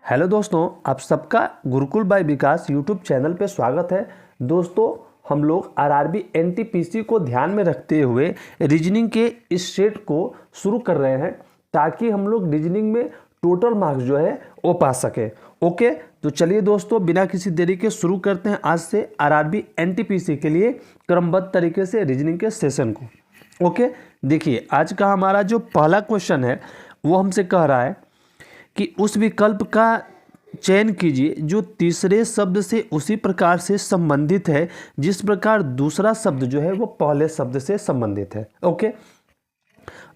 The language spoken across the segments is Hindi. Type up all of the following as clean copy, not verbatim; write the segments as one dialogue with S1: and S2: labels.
S1: हेलो दोस्तों, आप सबका गुरुकुल बाय विकास यूट्यूब चैनल पे स्वागत है। दोस्तों, हम लोग आरआरबी एनटीपीसी को ध्यान में रखते हुए रीजनिंग के इस सेट को शुरू कर रहे हैं ताकि हम लोग रीजनिंग में टोटल मार्क्स जो है वो पा सके। ओके, तो चलिए दोस्तों, बिना किसी देरी के शुरू करते हैं आज से आरआरबी एनटीपीसी के लिए क्रमबद्ध तरीके से रीजनिंग के सेशन को। ओके, देखिए आज का हमारा जो पहला क्वेश्चन है वो हमसे कह रहा है कि उस विकल्प का चयन कीजिए जो तीसरे शब्द से उसी प्रकार से संबंधित है जिस प्रकार दूसरा शब्द जो है वो पहले शब्द से संबंधित है। ओके,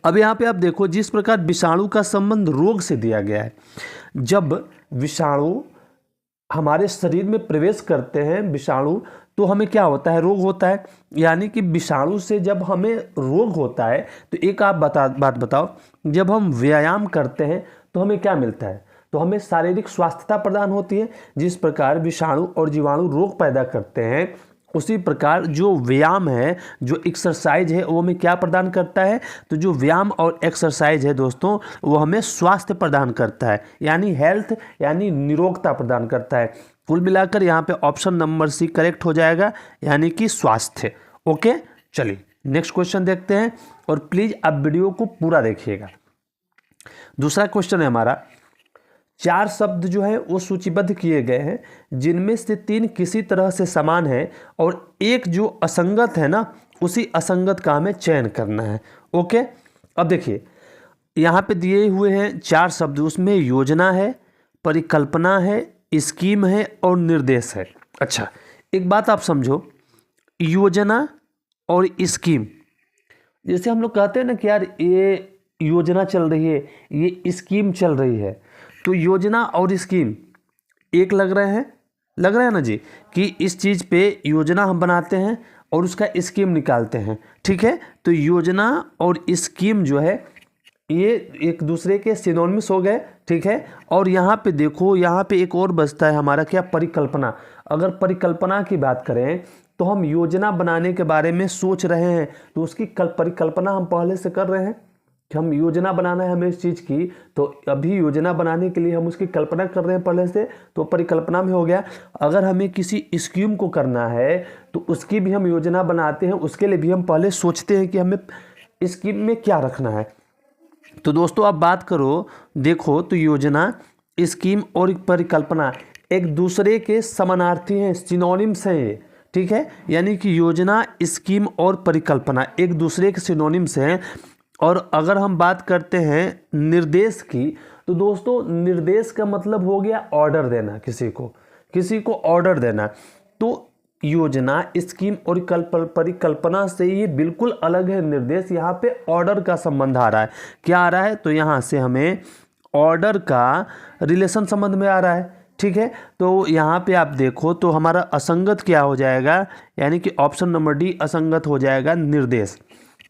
S1: अब यहाँ पे आप देखो, जिस प्रकार विषाणु का संबंध रोग से दिया गया है। जब विषाणु हमारे शरीर में प्रवेश करते हैं विषाणु, तो हमें क्या होता है? रोग होता है। यानी कि विषाणु से जब हमें रोग होता है तो एक आप बात बताओ, जब हम व्यायाम करते हैं तो हमें क्या मिलता है? तो हमें शारीरिक स्वास्थ्यता प्रदान होती है। जिस प्रकार विषाणु और जीवाणु रोग पैदा करते हैं, उसी प्रकार जो व्यायाम है, जो एक्सरसाइज है, वो हमें क्या प्रदान करता है? तो जो व्यायाम और एक्सरसाइज है दोस्तों, वो हमें स्वास्थ्य प्रदान करता है, यानी हेल्थ, यानी निरोगता प्रदान करता है। कुल मिलाकर यहाँ पे ऑप्शन नंबर सी करेक्ट हो जाएगा, यानी कि स्वास्थ्य। ओके, चलिए नेक्स्ट क्वेश्चन देखते हैं और प्लीज आप वीडियो को पूरा देखिएगा। दूसरा क्वेश्चन है हमारा, 4 शब्द जो है वो सूचीबद्ध किए गए हैं जिनमें से 3 किसी तरह से समान है और एक जो असंगत है ना, उसी असंगत का हमें चयन करना है। ओके, अब देखिए यहाँ पे दिए हुए हैं 4 शब्द, उसमें योजना है, परिकल्पना है, स्कीम है और निर्देश है। अच्छा, एक बात आप समझो, योजना और स्कीम, जैसे हम लोग कहते हैं ना कि यार ये योजना चल रही है, ये स्कीम चल रही है, तो योजना और स्कीम एक लग रहे हैं ना जी, कि इस चीज़ पे योजना हम बनाते हैं और उसका स्कीम निकालते हैं। ठीक है, तो योजना और स्कीम जो है ये एक दूसरे के सिनोनिम्स हो गए। ठीक है, और यहाँ पे देखो, यहाँ पे एक और बचता है हमारा क्या? परिकल्पना। अगर परिकल्पना की बात करें तो हम योजना बनाने के बारे में सोच रहे हैं, तो उसकी परिकल्पना हम पहले से कर रहे हैं कि हम योजना बनाना है हमें इस चीज़ की, तो अभी योजना बनाने के लिए हम उसकी कल्पना कर रहे हैं पहले से, तो परिकल्पना में हो गया। अगर हमें किसी स्कीम को करना है तो उसकी भी हम योजना बनाते हैं, उसके लिए भी हम पहले सोचते हैं कि हमें स्कीम में क्या रखना है। तो दोस्तों आप बात करो, देखो तो योजना, स्कीम और परिकल्पना एक दूसरे के समानार्थी हैं, सिनोनिम्स हैं ये। ठीक है, यानी कि योजना, स्कीम और परिकल्पना एक दूसरे के सिनोनिम्स हैं। और अगर हम बात करते हैं निर्देश की, तो दोस्तों निर्देश का मतलब हो गया ऑर्डर देना, किसी को ऑर्डर देना। तो योजना, स्कीम और परिकल्पना से ये बिल्कुल अलग है निर्देश। यहाँ पे ऑर्डर का संबंध आ रहा है। क्या आ रहा है? तो यहाँ से हमें ऑर्डर का रिलेशन संबंध में आ रहा है। ठीक है, तो यहाँ पे आप देखो तो हमारा असंगत क्या हो जाएगा? यानी कि ऑप्शन नंबर डी असंगत हो जाएगा, निर्देश।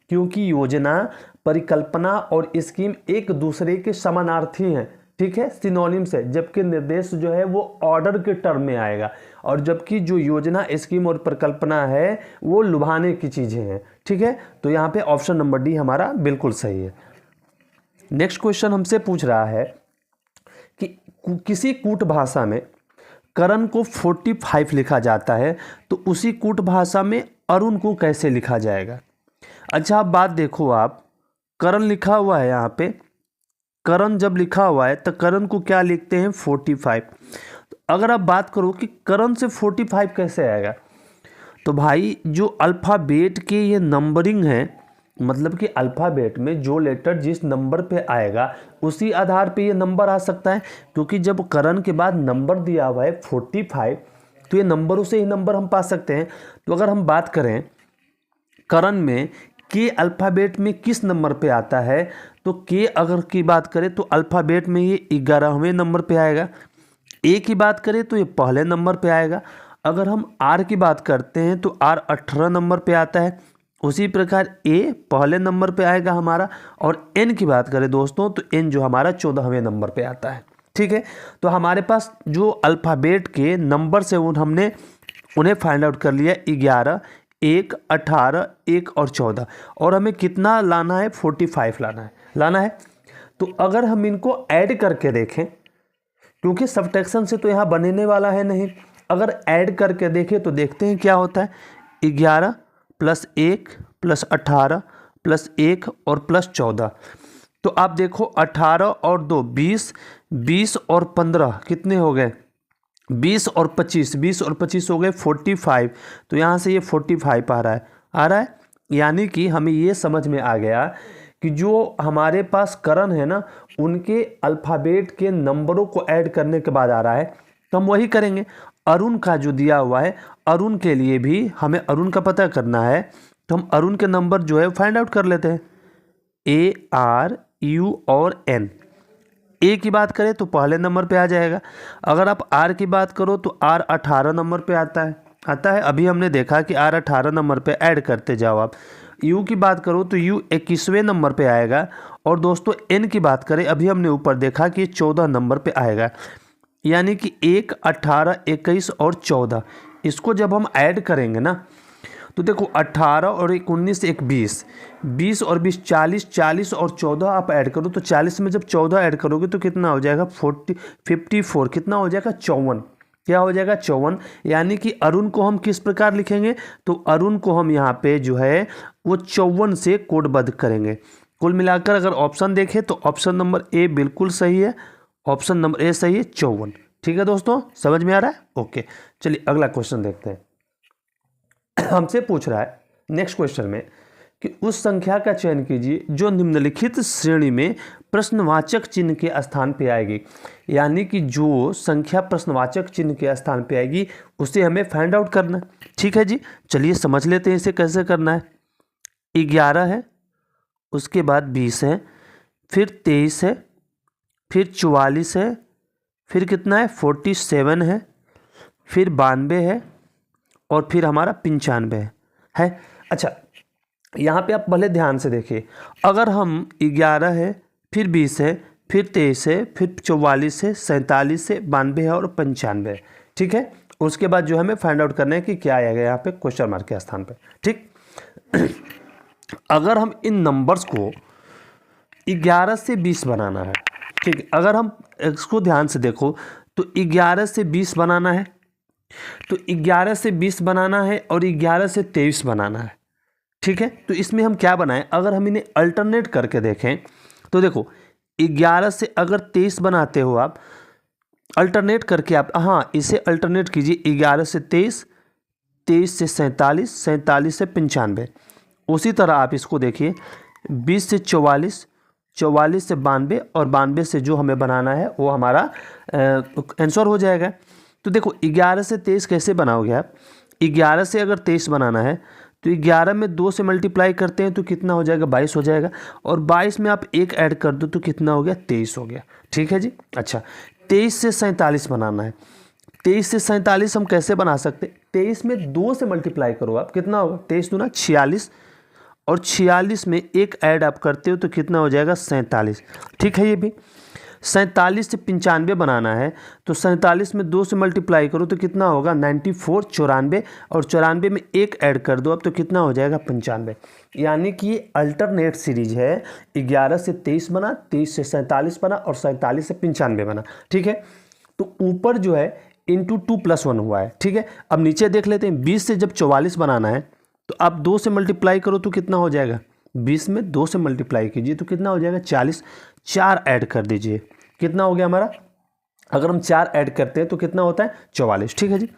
S1: क्योंकि योजना, परिकल्पना और स्कीम एक दूसरे के समानार्थी हैं। ठीक है, सिनोनिम्स है, जबकि निर्देश जो है वो ऑर्डर के टर्म में आएगा, और जबकि जो योजना, स्कीम और परिकल्पना है वो लुभाने की चीज़ें हैं। ठीक है, तो यहाँ पे ऑप्शन नंबर डी हमारा बिल्कुल सही है। नेक्स्ट क्वेश्चन हमसे पूछ रहा है कि किसी कूट भाषा में करण को 45 लिखा जाता है, तो उसी कूट भाषा में अरुण को कैसे लिखा जाएगा? अच्छा, आप बात देखो, आप करण लिखा हुआ है यहाँ पे, करण जब लिखा हुआ है तो करण को क्या लिखते हैं? 45। तो अगर आप बात करो कि करण से 45 कैसे आएगा, तो भाई जो अल्फ़ाबेट के ये नंबरिंग है, मतलब कि अल्फ़ाबेट में जो लेटर जिस नंबर पे आएगा उसी आधार पे ये नंबर आ सकता है। क्योंकि जब करण के बाद नंबर दिया हुआ है 45, तो ये नंबरों से ही नंबर हम पा सकते हैं। तो अगर हम बात करें करण में के अल्फ़ाबेट में किस नंबर पे आता है, तो के अगर की बात करें तो अल्फ़ाबेट में ये 11वें नंबर पे आएगा। ए की बात करें तो ये पहले नंबर पे आएगा। अगर हम आर की बात करते हैं तो आर 18 नंबर पे आता है। उसी प्रकार ए पहले नंबर पे आएगा हमारा। और एन की बात करें दोस्तों तो एन जो हमारा 14वें नंबर पे आता है। ठीक है, तो हमारे पास जो अल्फ़ाबेट के नंबर से हमने उन्हें फाइंड आउट कर लिया, 11, 1, 18, 1 और 14, और हमें कितना लाना है? 45 लाना है। तो अगर हम इनको ऐड करके देखें क्योंकि सब्ट्रैक्शन से तो यहाँ बनने वाला है नहीं। अगर ऐड करके देखें तो देखते हैं क्या होता है, 11 + 1 + 18 + 1 और +14। तो आप देखो 18 और 2 20, 20 और 15 कितने हो गए, 20 और 25, 20 और 25 हो गए 45। तो यहाँ से ये 45 आ रहा है। यानी कि हमें ये समझ में आ गया कि जो हमारे पास करण है ना, उनके अल्फ़ाबेट के नंबरों को ऐड करने के बाद आ रहा है, तो हम वही करेंगे। अरुण का जो दिया हुआ है, अरुण के लिए भी हमें अरुण का पता करना है, तो हम अरुण के नंबर जो है फाइंड आउट कर लेते हैं। ARU और N। ए की बात करें तो पहले नंबर पे आ जाएगा। अगर आप आर की बात करो तो आर 18 नंबर पे आता है। अभी हमने देखा कि आर 18 नंबर पे ऐड करते जाओ आप। यू की बात करो तो यू 21वें नंबर पे आएगा। और दोस्तों एन की बात करें, अभी हमने ऊपर देखा कि 14 नंबर पे आएगा। यानी कि 1, 18, 21 और 14, इसको जब हम ऐड करेंगे ना, तो देखो 18 और 1 19, 1 20, 20 और 20 40, 40 और 14 आप ऐड करो तो 40 में जब 14 ऐड करोगे तो कितना हो जाएगा 54, कितना हो जाएगा 54। क्या हो जाएगा 54। यानी कि अरुण को हम किस प्रकार लिखेंगे, तो अरुण को हम यहाँ पे जो है वो 54 से कोडबद्ध करेंगे। कुल मिलाकर अगर ऑप्शन देखें तो ऑप्शन नंबर ए बिल्कुल सही है, ऑप्शन नंबर ए सही है 54। ठीक है दोस्तों, समझ में आ रहा है। ओके, चलिए अगला क्वेश्चन देखते हैं। हमसे पूछ रहा है नेक्स्ट क्वेश्चन में कि उस संख्या का चयन कीजिए जो निम्नलिखित श्रेणी में प्रश्नवाचक चिन्ह के स्थान पे आएगी। यानी कि जो संख्या प्रश्नवाचक चिन्ह के स्थान पे आएगी उसे हमें फाइंड आउट करना है। ठीक है जी, चलिए समझ लेते हैं इसे कैसे करना है। 11 है, उसके बाद 20 है, फिर 23 है, फिर 44 है, फिर कितना है 47 है, फिर 92 है, और फिर हमारा 95 है। अच्छा, यहाँ पे आप पहले ध्यान से देखिए। अगर हम 11 है, फिर 20 है, फिर 23 है, फिर 44 है, 47 है, 92 है और 95 है। ठीक है, उसके बाद जो हमें फाइंड आउट करना है कि क्या आएगा यहाँ पे क्वेश्चन मार्क के स्थान पे। ठीक अगर हम इन नंबर्स को 11 से 20 बनाना है, ठीक, अगर हम इसको ध्यान से देखो तो 11 से 20 बनाना है, तो 11 से 20 बनाना है और 11 से 23 बनाना है। ठीक है, तो इसमें हम क्या बनाएं, अगर हम इन्हें अल्टरनेट करके देखें तो देखो 11 से अगर 23 बनाते हो आप, अल्टरनेट करके आप, हाँ इसे अल्टरनेट कीजिए, 11 से 23, 23 से 47, 47 से 95। उसी तरह आप इसको देखिए 20 से 44, 44 से 92 और 92 से जो हमें बनाना है वो हमारा आंसर हो जाएगा। तो देखो 11 से 23 कैसे बनाओगे आप, 11 से अगर 23 बनाना है तो 11 में 2 से मल्टीप्लाई करते हैं तो कितना हो जाएगा 22 हो जाएगा, और 22 में आप 1 ऐड कर दो तो कितना हो गया 23 हो गया। ठीक है जी। अच्छा, 23 से 47 बनाना है, 23 से 47 हम कैसे बना सकते, 23 में 2 से मल्टीप्लाई करो आप, कितना होगा 23 दूना 46, और 46 में 1 ऐड आप करते हो तो कितना हो जाएगा 47। ठीक है, ये भी 47 से 95 बनाना है तो 47 में 2 से मल्टीप्लाई करो तो कितना होगा 94, 94, और 94 में 1 ऐड कर दो अब तो कितना हो जाएगा 95। यानी कि ये अल्टरनेट सीरीज है, 11 से 23 बना, 23 से 47 बना और 47 से 95 बना। ठीक है, तो ऊपर जो है इंटू 2 + 1 हुआ है। ठीक है, अब नीचे देख लेते हैं, 20 से जब 44 बनाना है तो आप 2 से मल्टीप्लाई करो तो कितना हो जाएगा, 20 में 2 से मल्टीप्लाई कीजिए तो कितना हो जाएगा 40, 4 ऐड कर दीजिए, कितना हो गया हमारा, अगर हम 4 ऐड करते हैं तो कितना होता है 44। ठीक है जी।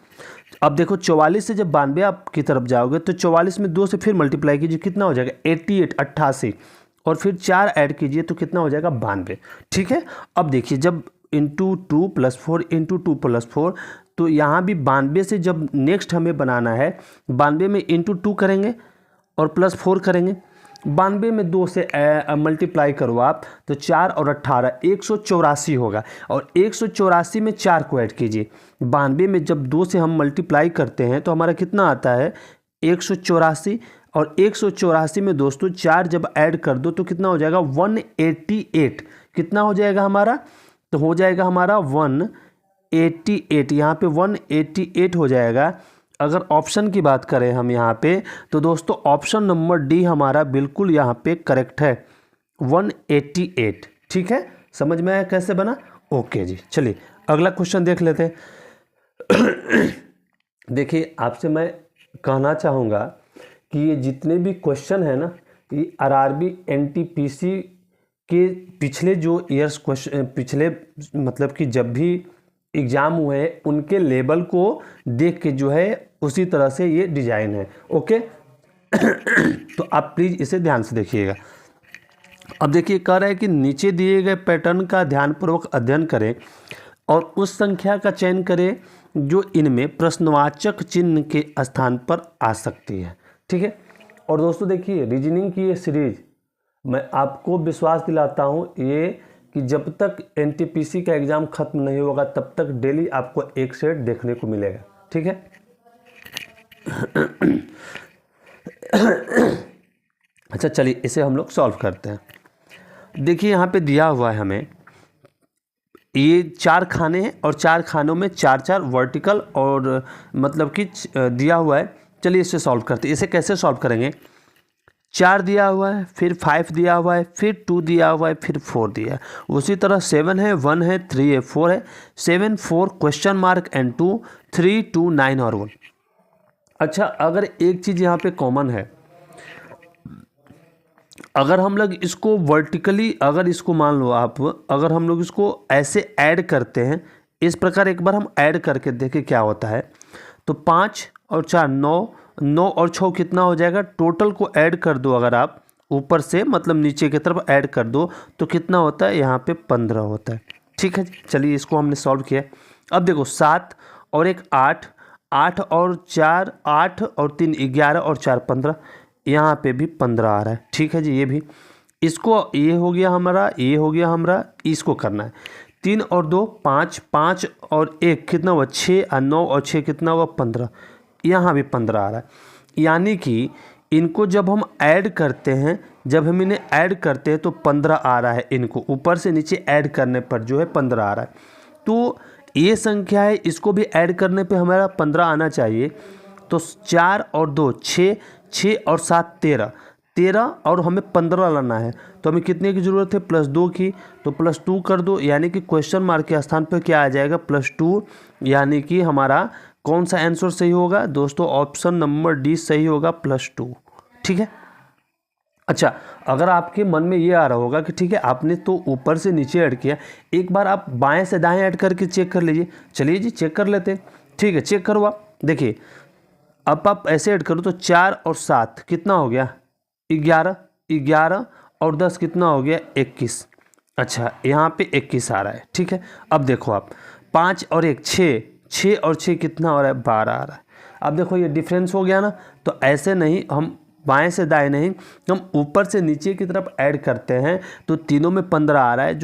S1: अब देखो 44 से जब 92 आप की तरफ जाओगे तो 44 में 2 से फिर मल्टीप्लाई कीजिए, कितना हो जाएगा 88, 88, और फिर 4 ऐड कीजिए तो कितना हो जाएगा 92। ठीक है, अब देखिए जब इंटू 2 + 4 इंटू 2 + 4, तो यहाँ भी 92 से जब नेक्स्ट हमें बनाना है, 92 में इंटू 2 करेंगे और +4 करेंगे, 92 में 2 से मल्टीप्लाई करो आप तो 4 और 18 184 होगा, और 184 में 4 को ऐड कीजिए। 92 में जब 2 से हम मल्टीप्लाई करते हैं तो हमारा कितना आता है 184, और 184 में दोस्तों 4 जब ऐड कर दो तो कितना हो जाएगा 188, कितना हो जाएगा हमारा, तो हो जाएगा हमारा 188, यहाँ पे 188 हो जाएगा। अगर ऑप्शन की बात करें हम यहाँ पे तो दोस्तों ऑप्शन नंबर डी हमारा बिल्कुल यहाँ पे करेक्ट है, 188। ठीक है, समझ में आया कैसे बना। ओके जी, चलिए अगला क्वेश्चन देख लेते हैं। देखिए, आपसे मैं कहना चाहूँगा कि ये जितने भी क्वेश्चन है ना, ये आरआरबी एनटीपीसी के पिछले जो ईयर्स क्वेश्चन, पिछले मतलब कि जब भी एग्ज़ाम हुए हैं उनके लेवल को देख के जो है उसी तरह से ये डिज़ाइन है। ओके। तो आप प्लीज़ इसे ध्यान से देखिएगा। अब देखिए, कह रहा है कि नीचे दिए गए पैटर्न का ध्यानपूर्वक अध्ययन करें और उस संख्या का चयन करें जो इनमें प्रश्नवाचक चिन्ह के स्थान पर आ सकती है। ठीक है। और दोस्तों देखिए, रीजनिंग की ये सीरीज मैं आपको विश्वास दिलाता हूँ ये कि जब तक एनटीपीसी का एग्ज़ाम ख़त्म नहीं होगा तब तक डेली आपको एक सेट देखने को मिलेगा। ठीक है। अच्छा, चलिए इसे हम लोग सॉल्व करते हैं। देखिए, यहाँ पे दिया हुआ है हमें ये 4 खाने हैं और 4 खानों में 4-4 वर्टिकल और मतलब कि दिया हुआ है। चलिए इसे सॉल्व करते हैं। इसे कैसे सॉल्व करेंगे? 4 दिया हुआ है, फिर 5 दिया हुआ है, फिर 2 दिया हुआ है, फिर 4 दिया है। उसी तरह 7 है, 1 है, 3 है, 4 है। 7 4 क्वेश्चन मार्क एंड 2 3 2 9 और 1। अच्छा, अगर एक चीज़ यहाँ पे कॉमन है, अगर हम लोग इसको वर्टिकली, अगर इसको मान लो आप, अगर हम लोग इसको ऐसे ऐड करते हैं, इस प्रकार एक बार हम ऐड करके देखें क्या होता है, तो 5 और 4 9, 9 और 6 कितना हो जाएगा? टोटल को ऐड कर दो, अगर आप ऊपर से मतलब नीचे की तरफ ऐड कर दो तो कितना होता है? यहाँ पे 15 होता है। ठीक है, चलिए इसको हमने सॉल्व किया। अब देखो, 7 और 1 8, 8 और 4 8 और 3 11 और 4 15, यहाँ पे भी 15 आ रहा है। ठीक है जी, ये भी, इसको ये हो गया हमारा, ये हो गया हमारा, इसको करना है। 3 और 2 5, 5 और 1 कितना हुआ? 6 और 9 और 6 कितना हुआ? 15। यहाँ भी 15 आ रहा है। यानी कि इनको जब हम ऐड करते हैं, जब हम इन्हें ऐड करते हैं तो 15 आ रहा है। इनको ऊपर से नीचे ऐड करने पर जो है 15 आ रहा है। तो ये संख्या है, इसको भी ऐड करने पे हमारा 15 आना चाहिए। तो 4 और 2 6, 6 और 7 13, 13 और हमें 15 लाना है। तो हमें कितने की ज़रूरत है? +2 की। तो +2 कर दो, यानी कि क्वेश्चन मार्क के स्थान पर क्या आ जाएगा? +2। यानी कि हमारा कौन सा आंसर सही होगा दोस्तों? ऑप्शन नंबर डी सही होगा, +2। ठीक है। अच्छा, अगर आपके मन में ये आ रहा होगा कि ठीक है आपने तो ऊपर से नीचे ऐड किया, एक बार आप बाएं से दाएं ऐड करके चेक कर लीजिए। चलिए जी, चेक कर लेते हैं। ठीक है, चेक करो आप। देखिए, अब आप ऐसे ऐड करो तो 4 और 7 कितना हो गया? 11, 11 और 10 कितना हो गया? 21। अच्छा, यहाँ पे 21 आ रहा है। ठीक है। अब देखो आप, 5 और 1 6, 6 और 6 कितना हो रहा है? 12 आ रहा है। अब देखो ये डिफरेंस हो गया ना। तो ऐसे नहीं, हम बाएं से दाएं नहीं, हम ऊपर से नीचे की तरफ ऐड करते हैं तो तीनों में 15 आ रहा है।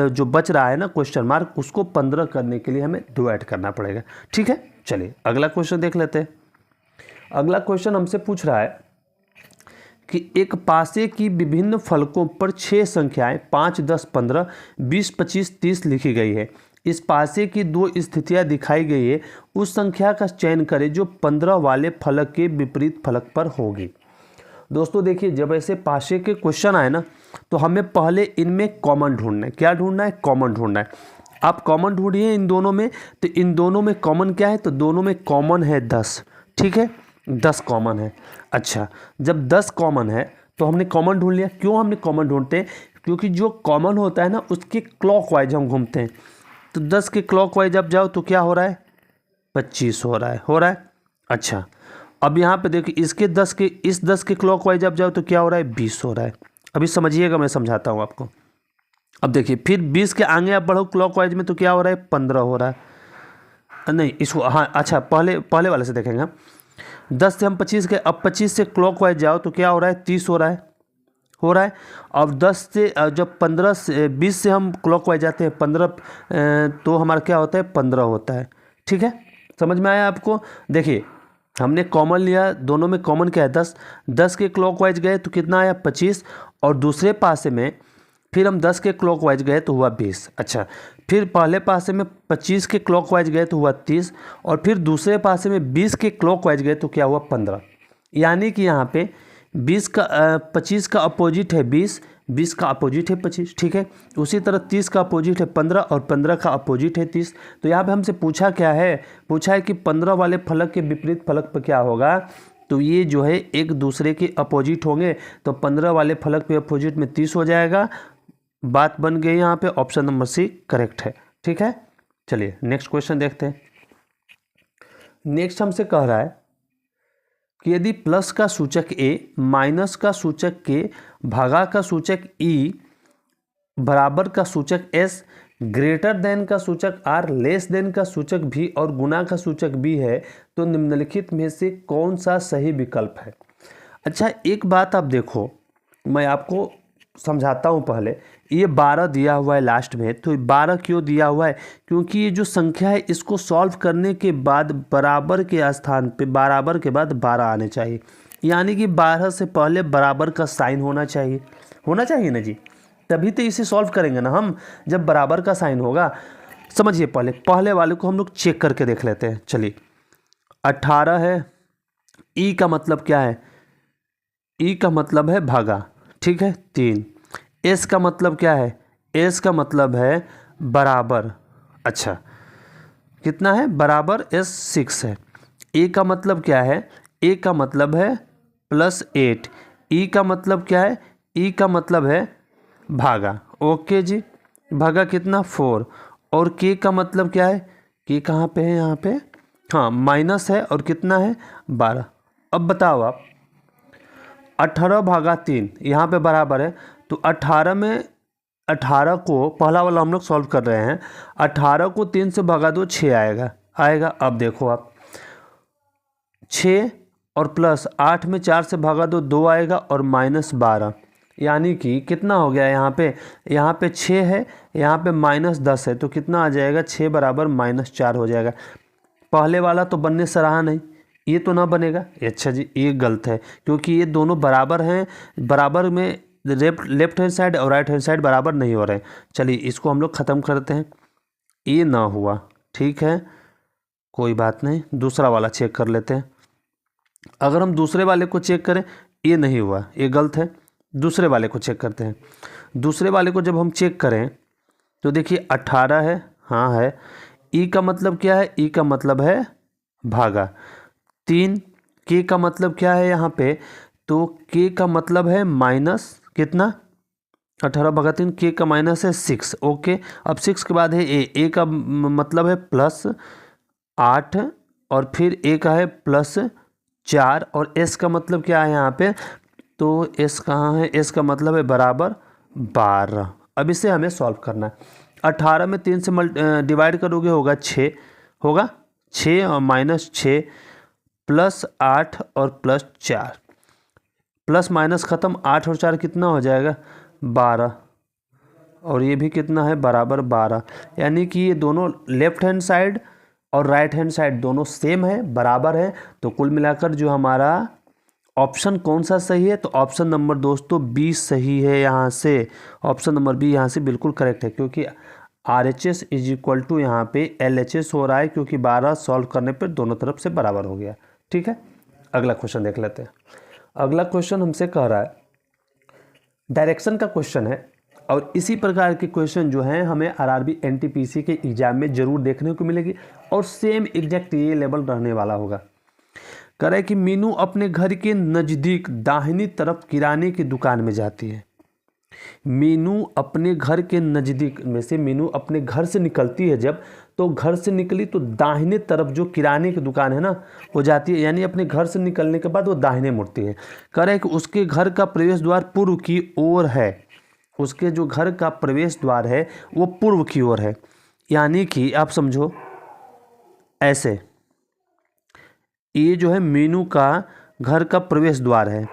S1: जो बच रहा है ना क्वेश्चन मार्क, उसको 15 करने के लिए हमें 2 ऐड करना पड़ेगा। ठीक है, चलिए अगला क्वेश्चन देख लेते हैं। अगला क्वेश्चन हमसे पूछ रहा है कि एक पासे की विभिन्न फलकों पर 6 संख्याएं 5 10 15 20 25 30 लिखी गई है। इस पासे की 2 स्थितियां दिखाई गई है। उस संख्या का चयन करें जो 15 वाले फलक के विपरीत फलक पर होगी। दोस्तों देखिए, जब ऐसे पासे के क्वेश्चन आए ना तो हमें पहले इनमें कॉमन ढूंढना है। क्या ढूंढना है? कॉमन ढूंढना है। आप कॉमन ढूंढिए इन दोनों में। तो इन दोनों में कॉमन क्या है? तो दोनों में कॉमन है 10। ठीक है, 10 कॉमन है। अच्छा, जब 10 कॉमन है तो हमने कॉमन ढूंढ लिया। क्यों हमने कॉमन ढूंढते हैं? क्योंकि जो कॉमन होता है ना उसके क्लॉकवाइज हम घूमते हैं। तो 10 के क्लॉकवाइज अब जाओ तो क्या हो रहा है? 25 हो रहा है। अच्छा, अब यहाँ पे देखिए, इसके 10 के, इस 10 के क्लॉकवाइज अब जाओ तो क्या हो रहा है? 20 हो रहा है। अभी समझिएगा, मैं समझाता हूँ आपको। अब देखिए, फिर 20 के आगे आप बढ़ो क्लॉकवाइज में तो क्या हो रहा है? 15 हो रहा है। नहीं, इसको हाँ, अच्छा पहले वाले से देखेंगे हम। 10 से हम 25 के, अब 25 से क्लॉकवाइज जाओ तो क्या हो रहा है? 30 हो रहा है। अब 10 से जब 15 से 20 से हम क्लॉकवाइज जाते हैं 15, तो हमारा क्या होता है? 15 होता है। ठीक है, समझ में आया आपको? देखिए, हमने कॉमन लिया, दोनों में कॉमन क्या है? 10। 10 के क्लॉकवाइज गए तो कितना आया? 25। और दूसरे पासे में फिर हम 10 के क्लॉकवाइज गए तो हुआ 20। अच्छा, फिर पहले पासे में 25 के क्लॉकवाइज गए तो हुआ 30। और फिर दूसरे पासे में 20 के क्लॉकवाइज गए तो क्या हुआ? 15। यानी कि यहाँ पे 20 का 25 का अपोजिट है 20, 20 का अपोजिट है 25, ठीक है। उसी तरह 30 का अपोजिट है 15 और 15 का अपोजिट है 30। तो यहाँ पे हमसे पूछा क्या है, पूछा है कि 15 वाले फलक के विपरीत फलक पर क्या होगा। तो ये जो है एक दूसरे के अपोजिट होंगे, तो 15 वाले फलक पे अपोजिट में 30 हो जाएगा। बात बन गई, यहाँ पे ऑप्शन नंबर सी करेक्ट है, ठीक है। चलिए नेक्स्ट क्वेश्चन देखते हैं। नेक्स्ट हमसे कह रहा है कि यदि प्लस का सूचक ए, माइनस का सूचक के, भागा का सूचक ई, बराबर का सूचक एस, ग्रेटर देन का सूचक आर, लेस देन का सूचक भी और गुना का सूचक बी है, तो निम्नलिखित में से कौन सा सही विकल्प है। अच्छा एक बात आप देखो, मैं आपको समझाता हूँ पहले। ये 12 दिया हुआ है लास्ट में, तो 12 क्यों दिया हुआ है, क्योंकि ये जो संख्या है इसको सॉल्व करने के बाद बराबर के स्थान पे बराबर के बाद 12 आने चाहिए, यानी कि 12 से पहले बराबर का साइन होना चाहिए ना जी, तभी तो इसे सॉल्व करेंगे ना हम, जब बराबर का साइन होगा। समझिए पहले वाले को हम लोग चेक करके देख लेते हैं। चलिए 18 है, ई का मतलब क्या है, ई का मतलब है भागा, ठीक है 3। एस का मतलब क्या है, एस का मतलब है बराबर, अच्छा कितना है बराबर, एस 6 है। ए का मतलब क्या है, ए का मतलब है +8। ई का मतलब क्या है, ई का मतलब है भागा, ओके जी, भागा कितना 4। और के का मतलब क्या है, के कहाँ पे है, यहाँ पे हाँ माइनस है और कितना है 12। अब बताओ आप 18 भागा 3 यहाँ पे बराबर है, तो 18 में 18 को पहला वाला हम लोग सॉल्व कर रहे हैं, 18 को 3 से भगा दो 6 आएगा। अब देखो आप 6 और प्लस 8 में 4 से भगा दो 2 आएगा और -12, यानी कि कितना हो गया यहाँ पे 6 है, यहाँ पे -10 है, तो कितना आ जाएगा 6 बराबर -4 हो जाएगा। पहले वाला तो बनने से रहा नहीं, ये तो ना बनेगा। अच्छा जी ये गलत है, क्योंकि ये दोनों बराबर हैं, बराबर में लेफ्ट हैंड साइड और राइट हैंड साइड बराबर नहीं हो रहे हैं। चलिए इसको हम लोग ख़त्म करते हैं, ये ना हुआ, ठीक है कोई बात नहीं, दूसरा वाला चेक कर लेते हैं। अगर हम दूसरे वाले को चेक करें, ये नहीं हुआ, ये गलत है, दूसरे वाले को चेक करते हैं। दूसरे वाले को जब हम चेक करें तो देखिए 18 है, हाँ है। ई का मतलब क्या है, ई का मतलब है भागा 3। के का मतलब क्या है यहाँ पे, तो के का मतलब है माइनस कितना 18 भागा 3, के का माइनस है 6, ओके। अब 6 के बाद है ए का मतलब है +8 और फिर ए का है +4 और एस का मतलब क्या है यहाँ पे, तो एस कहाँ है, एस का मतलब है बराबर 12। अब इसे हमें सॉल्व करना है। 18 में 3 से डिवाइड करोगे होगा 6 होगा, 6 और -6 +8 और +4, प्लस माइनस ख़त्म, 8 और 4 कितना हो जाएगा 12, और ये भी कितना है बराबर 12, यानी कि ये दोनों लेफ्ट हैंड साइड और राइट हैंड साइड दोनों सेम है, बराबर है। तो कुल मिलाकर जो हमारा ऑप्शन कौन सा सही है, तो ऑप्शन नंबर दोस्तों बी सही है। यहाँ से ऑप्शन नंबर बी यहाँ से बिल्कुल करेक्ट है, क्योंकि RHS = यहाँ पे LHS हो रहा है, क्योंकि 12 सॉल्व करने पर दोनों तरफ से बराबर हो गया, ठीक है। अगला क्वेश्चन देख लेते हैं। अगला क्वेश्चन हमसे कह रहा है, डायरेक्शन का क्वेश्चन है, और इसी प्रकार के क्वेश्चन जो हैं हमें RRB NTPC के एग्जाम में ज़रूर देखने को मिलेगी, और सेम एग्जैक्ट ये लेवल रहने वाला होगा। कह रहा है कि मीनू अपने घर के नज़दीक दाहिनी तरफ किराने की दुकान में जाती है। मीनू अपने घर के नज़दीक में से, मीनू अपने घर से निकलती है जब, तो घर से निकली तो दाहिने तरफ जो किराने की दुकान है ना वो जाती है, यानी अपने घर से निकलने के बाद वो दाहिने मुड़ती है। कह रहा है कि उसके घर का प्रवेश द्वार पूर्व की ओर है, उसके जो घर का प्रवेश द्वार है वो पूर्व की ओर है, यानी कि आप समझो ऐसे, ये जो है मीनू का घर का प्रवेश द्वार है,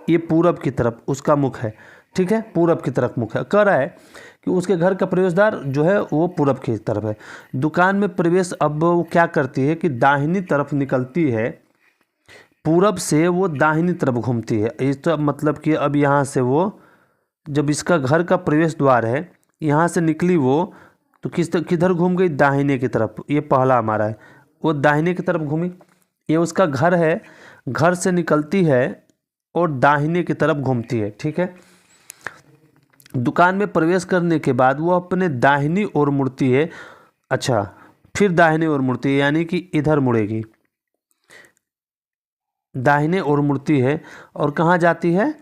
S1: ये पूरब की तरफ उसका मुख है, ठीक है पूरब की तरफ मुख है। कह रहा है कि उसके घर का प्रवेश द्वार जो है वो पूरब की तरफ है। दुकान में प्रवेश, अब वो क्या करती है कि दाहिनी तरफ निकलती है, पूरब से वो दाहिनी तरफ घूमती है। इसका मतलब कि अब यहाँ से वो, जब इसका घर का प्रवेश द्वार है यहाँ से निकली वो, तो किधर घूम गई, दाहिने की तरफ। ये पहला हमारा है, वो दाहिने की तरफ घूमी, ये उसका घर है, घर से निकलती है और दाहिने की तरफ घूमती है। ठीक है, दुकान में प्रवेश करने के बाद वो अपने दाहिनी ओर मुड़ती है। अच्छा, फिर दाहिने ओर मुड़ती है, यानी कि इधर मुड़ेगी, दाहिने ओर मुड़ती है और कहाँ जाती है,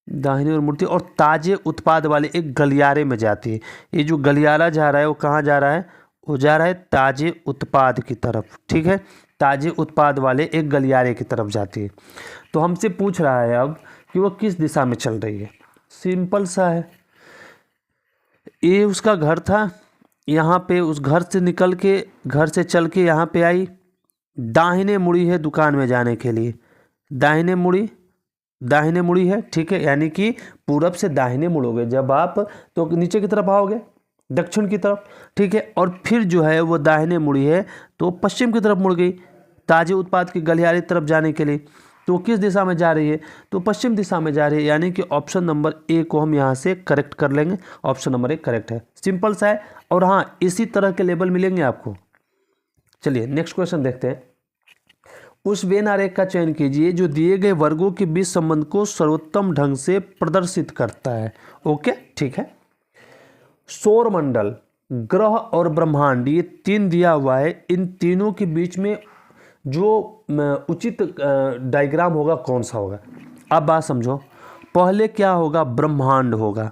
S1: दाहिने ओर मुड़ती है और ताजे उत्पाद वाले एक गलियारे में जाती है। ये जो गलियारा जा रहा है वो कहाँ जा रहा है, वो जा रहा है ताजे उत्पाद की तरफ। ठीक है, ताजे उत्पाद वाले एक गलियारे की तरफ जाती है। तो हमसे पूछ रहा है अब कि वो किस दिशा में चल रही है। सिंपल सा है, ये उसका घर था, यहाँ पे उस घर से निकल के, घर से चल के यहाँ पे आई, दाहिने मुड़ी है दुकान में जाने के लिए, दाहिने मुड़ी, दाहिने मुड़ी है। ठीक है, यानी कि पूरब से दाहिने मुड़ोगे जब आप, तो नीचे की तरफ आओगे, दक्षिण की तरफ। ठीक है, और फिर जो है वो दाहिने मुड़ी है तो पश्चिम की तरफ मुड़ गई, ताजे उत्पाद की गलियारे तरफ जाने के लिए। तो किस दिशा में जा रही है, तो पश्चिम दिशा में जा रही है, यानी कि ऑप्शन नंबर ए को हम यहाँ से करेक्ट कर लेंगे। ऑप्शन नंबर ए करेक्ट है, सिंपल सा है। और हाँ, इसी तरह के लेबल मिलेंगे आपको। चलिए नेक्स्ट क्वेश्चन देखते हैं। उस वेन आरेख का चयन कीजिए जो दिए गए वर्गों के बीच संबंध को सर्वोत्तम ढंग से प्रदर्शित करता है। ओके, ठीक है। सौरमंडल, ग्रह और ब्रह्मांड, ये तीन दिया हुआ है। इन तीनों के बीच में जो उचित डायग्राम होगा कौन सा होगा। अब बात समझो, पहले क्या होगा, ब्रह्मांड होगा,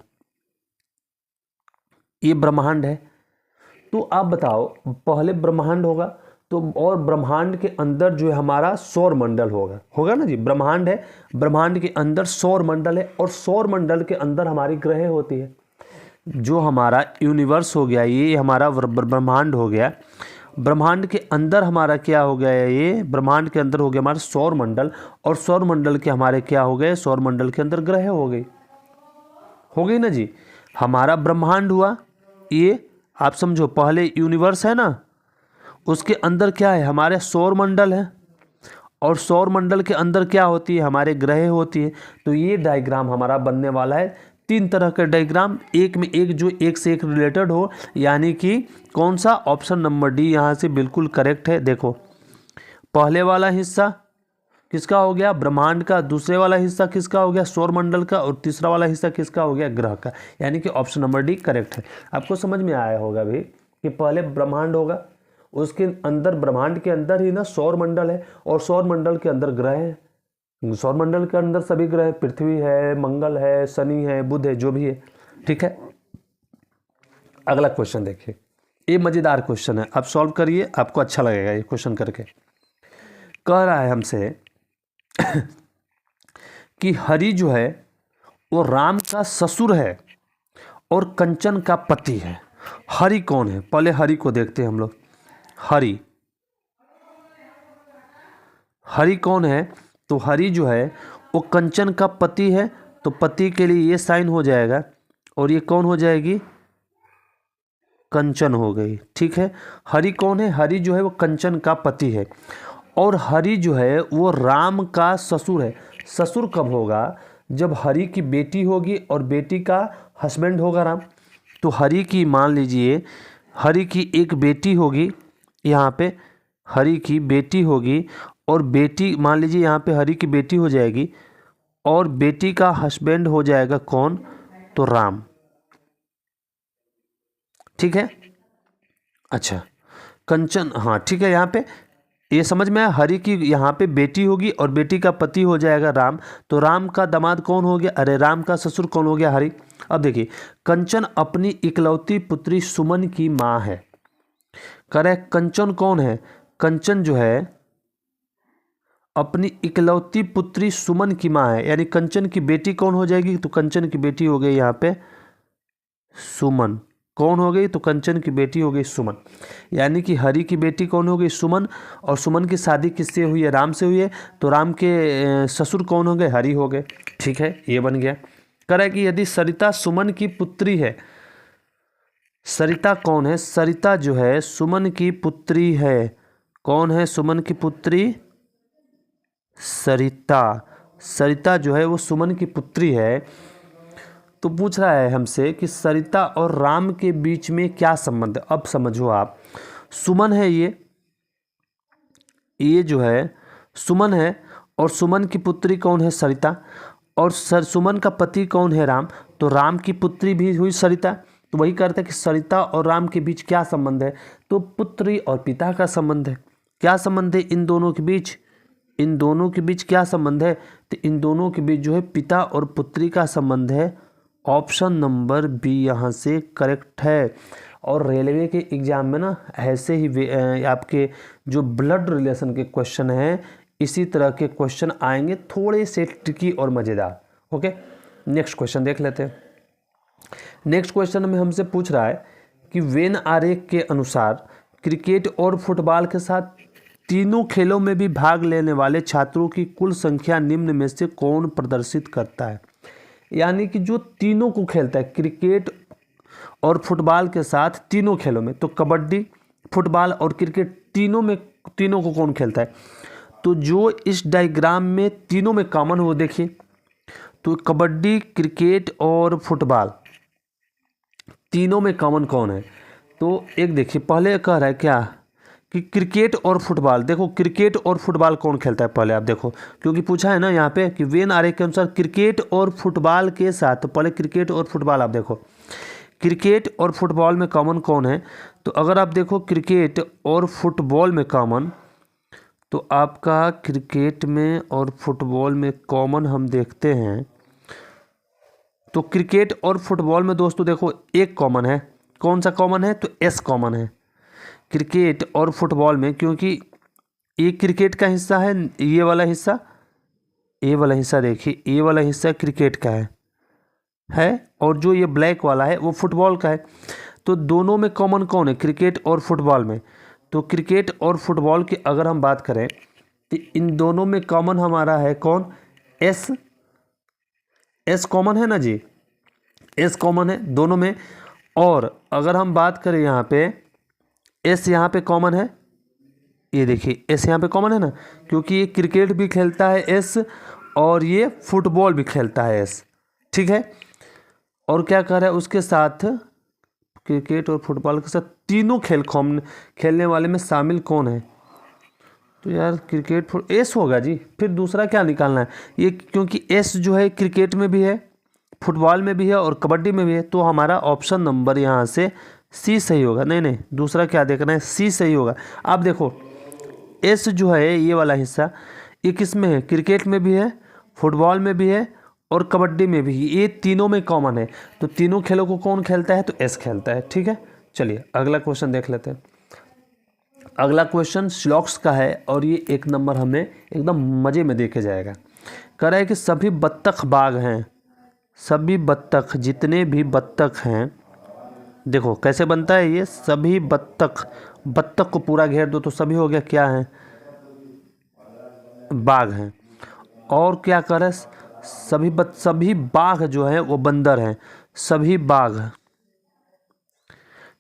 S1: ये ब्रह्मांड है। तो आप बताओ, पहले ब्रह्मांड होगा तो, और ब्रह्मांड के अंदर जो है हमारा सौरमंडल होगा, होगा ना जी। ब्रह्मांड है, ब्रह्मांड के अंदर सौरमंडल है, और सौरमंडल के अंदर हमारी ग्रह होती है। जो हमारा यूनिवर्स हो गया, ये हमारा ब्रह्मांड हो गया। ब्रह्मांड के अंदर हमारा क्या हो गया, ये ब्रह्मांड के अंदर हो गया हमारा सौरमंडल, और सौरमंडल के हमारे क्या हो गए, सौरमंडल के अंदर ग्रह हो गई ना जी। हमारा ब्रह्मांड हुआ, ये आप समझो, पहले यूनिवर्स है ना, उसके अंदर क्या है, हमारे सौरमंडल है, और सौरमंडल के अंदर क्या होती है, हमारे ग्रह होती है। तो ये डायग्राम हमारा बनने वाला है, तीन तरह का डायग्राम, एक में एक जो एक से एक रिलेटेड हो, यानी कि कौन सा, ऑप्शन नंबर डी यहाँ से बिल्कुल करेक्ट है। देखो, पहले वाला हिस्सा किसका हो गया, ब्रह्मांड का, दूसरे वाला हिस्सा किसका हो गया, सौरमंडल का, और तीसरा वाला हिस्सा किसका हो गया, ग्रह का। यानी कि ऑप्शन नंबर डी करेक्ट है। आपको समझ में आया होगा भी कि पहले ब्रह्मांड होगा, उसके अंदर, ब्रह्मांड के अंदर ही ना सौरमंडल है, और सौरमंडल के अंदर ग्रह है। सौरमंडल के अंदर सभी ग्रह, पृथ्वी है, मंगल है, शनि है, बुध है, जो भी है। ठीक है, अगला क्वेश्चन देखिए, ये मजेदार क्वेश्चन है, आप सॉल्व करिए, आपको अच्छा लगेगा ये क्वेश्चन करके। कह रहा है हमसे कि हरि जो है वो राम का ससुर है और कंचन का पति है। हरि कौन है, पहले हरि को देखते हैं हम लोग। हरि कौन है, तो हरि जो है वो कंचन का पति है, तो पति के लिए ये साइन हो जाएगा, और ये कौन हो जाएगी, कंचन हो गई। ठीक है, हरि कौन है, हरि जो है वो कंचन का पति है, और हरि जो है वो राम का ससुर है। ससुर कब होगा, जब हरि की बेटी होगी और बेटी का हस्बैंड होगा राम। तो हरि की, मान लीजिए हरि की एक बेटी होगी, यहाँ पे हरि की बेटी होगी, और बेटी, मान लीजिए यहाँ पे हरि की बेटी हो जाएगी, और बेटी का हस्बैंड हो जाएगा कौन, तो राम। ठीक है, अच्छा, कंचन, हाँ ठीक है, यहाँ पे ये समझ में आया। हरि की यहाँ पे बेटी होगी और बेटी का पति हो जाएगा राम, तो राम का दामाद कौन हो गया, अरे राम का ससुर कौन हो गया, हरि। अब देखिए, कंचन अपनी इकलौती पुत्री सुमन की माँ है। करेक्ट, कंचन कौन है, कंचन जो है अपनी इकलौती पुत्री सुमन की माँ है, यानी कंचन की बेटी कौन हो जाएगी, तो कंचन की बेटी हो गई यहाँ पे सुमन। कौन हो गई, तो कंचन की बेटी हो गई सुमन। यानी कि हरि की बेटी कौन हो गई, सुमन, और सुमन की शादी किससे हुई है, राम से हुई है, तो राम के ससुर कौन हो गए, हरि हो गए। ठीक है, ये बन गया। कह रहा है कि यदि सरिता सुमन की पुत्री है, सरिता कौन है, सरिता जो है सुमन की पुत्री है। कौन है सुमन की पुत्री, सरिता। सरिता जो है वो सुमन की पुत्री है। तो पूछ रहा है हमसे कि सरिता और राम के बीच में क्या संबंध है। अब समझो आप, सुमन है ये जो है सुमन है, और सुमन की पुत्री कौन है? सरिता। और सुमन का पति कौन है? राम। तो राम की पुत्री भी हुई सरिता। तो वही करते हैं कि सरिता और राम के बीच क्या संबंध है? तो पुत्री और पिता का संबंध है। क्या संबंध है इन दोनों के बीच? इन दोनों के बीच क्या संबंध है? तो इन दोनों के बीच जो है पिता और पुत्री का संबंध है। ऑप्शन नंबर बी यहाँ से करेक्ट है। और रेलवे के एग्जाम में ना ऐसे ही आपके जो ब्लड रिलेशन के क्वेश्चन हैं इसी तरह के क्वेश्चन आएंगे, थोड़े से ट्रिकी और मज़ेदार। ओके, नेक्स्ट क्वेश्चन देख लेते हैं। नेक्स्ट क्वेश्चन में हमसे पूछ रहा है कि वेन आरेख के अनुसार क्रिकेट और फुटबॉल के साथ तीनों खेलों में भी भाग लेने वाले छात्रों की कुल संख्या निम्न में से कौन प्रदर्शित करता है? यानी कि जो तीनों को खेलता है, क्रिकेट और फुटबॉल के साथ तीनों खेलों में, तो कबड्डी, फुटबॉल और क्रिकेट तीनों को कौन खेलता है? तो जो इस डायग्राम में तीनों में कॉमन हो, देखिए तो कबड्डी, क्रिकेट और फुटबॉल तीनों में कॉमन कौन है? तो एक देखिए, पहले कह रहा है क्या कि क्रिकेट और फुटबॉल। देखो क्रिकेट और फुटबॉल कौन खेलता है पहले आप देखो, क्योंकि पूछा है ना यहाँ पे कि वेन आरेख के अनुसार क्रिकेट और फुटबॉल के साथ, तो पहले क्रिकेट और फुटबॉल आप देखो, क्रिकेट और फुटबॉल में कॉमन कौन है? तो अगर आप देखो क्रिकेट और फुटबॉल में कॉमन, तो आपका क्रिकेट में और फुटबॉल में कॉमन हम देखते हैं, तो क्रिकेट और फुटबॉल में दोस्तों देखो एक कॉमन है। कौन सा कॉमन है? तो एस कॉमन है क्रिकेट और फुटबॉल में, क्योंकि ये क्रिकेट का हिस्सा है, ये वाला हिस्सा, ये वाला हिस्सा देखिए, ये वाला हिस्सा क्रिकेट का है और जो ये ब्लैक वाला है वो फुटबॉल का है। तो दोनों में कॉमन कौन है? क्रिकेट और फुटबॉल में। तो क्रिकेट और फुटबॉल की अगर हम बात करें तो इन दोनों में कॉमन हमारा है कौन? एस कॉमन है ना जी, एस कॉमन है दोनों में। और अगर हम बात करें यहाँ पे, एस यहाँ पे कॉमन है, ये देखिए एस यहाँ पे कॉमन है ना, क्योंकि ये क्रिकेट भी खेलता है एस और ये फुटबॉल भी खेलता है एस, ठीक है। और क्या कर रहा है उसके साथ, क्रिकेट और फुटबॉल के साथ तीनों खेलने वाले में शामिल कौन है? तो यार क्रिकेट एस होगा जी, फिर दूसरा क्या निकालना है ये, क्योंकि एस जो है क्रिकेट में भी है, फुटबॉल में भी है और कबड्डी में भी है। तो हमारा ऑप्शन नंबर यहाँ से सी सही होगा। नहीं दूसरा क्या देखना है, सी सही होगा। आप देखो एस जो है ये वाला हिस्सा, ये किस में है? क्रिकेट में भी है, फुटबॉल में भी है और कबड्डी में भी, ये तीनों में कॉमन है। तो तीनों खेलों को कौन खेलता है? तो एस खेलता है, ठीक है। चलिए अगला क्वेश्चन देख लेते हैं। अगला क्वेश्चन श्लोक्स का है और ये एक नंबर हमें एकदम मज़े में देके जाएगा। कह रहा है कि सभी बत्तख बाघ हैं, सभी बत्तख, जितने भी बत्तख हैं, देखो कैसे बनता है ये, सभी बत्तख को पूरा घेर दो तो सभी हो गया क्या है? बाघ हैं। और क्या कर रहा है? सभी बाघ जो है वो बंदर हैं, सभी बाघ